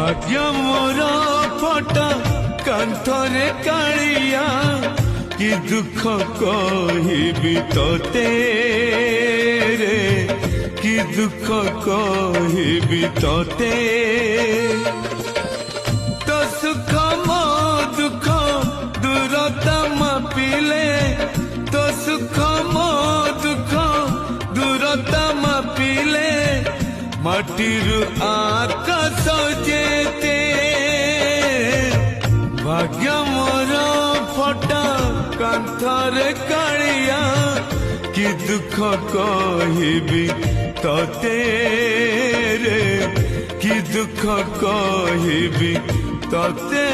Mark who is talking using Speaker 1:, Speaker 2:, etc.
Speaker 1: भाग्य मोर फटा कांथरे कालिया कि दुख कहिबी तोते रे कि दुख कहिबी तोते तो सुख मो दुख दूरता मापिले तो सुख मो दुख दूरता मापिले माटीरु आकाश जेते भाग्य मोर फटा कांथरे कालिया कि दुख कहिबी तोते रे कि दुख कहिबी तोते।